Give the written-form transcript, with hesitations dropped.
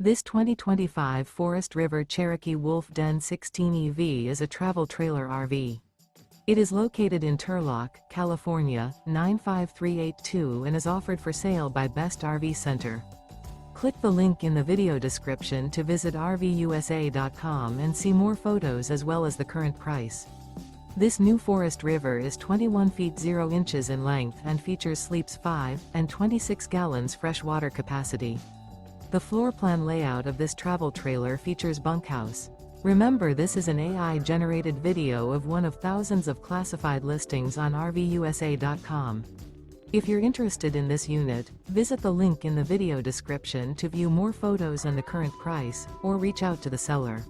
This 2025 Forest River Cherokee Wolf Den 16 EV is a travel trailer RV. It is located in Turlock, California, 95382 and is offered for sale by Best RV Center. Click the link in the video description to visit RVUSA.com and see more photos as well as the current price. This new Forest River is 21 feet 0 inches in length and features sleeps 5 and 26 gallons fresh water capacity. The floor plan layout of this travel trailer features bunkhouse. Remember, this is an AI-generated video of one of thousands of classified listings on RVUSA.com. If you're interested in this unit, visit the link in the video description to view more photos and the current price, or reach out to the seller.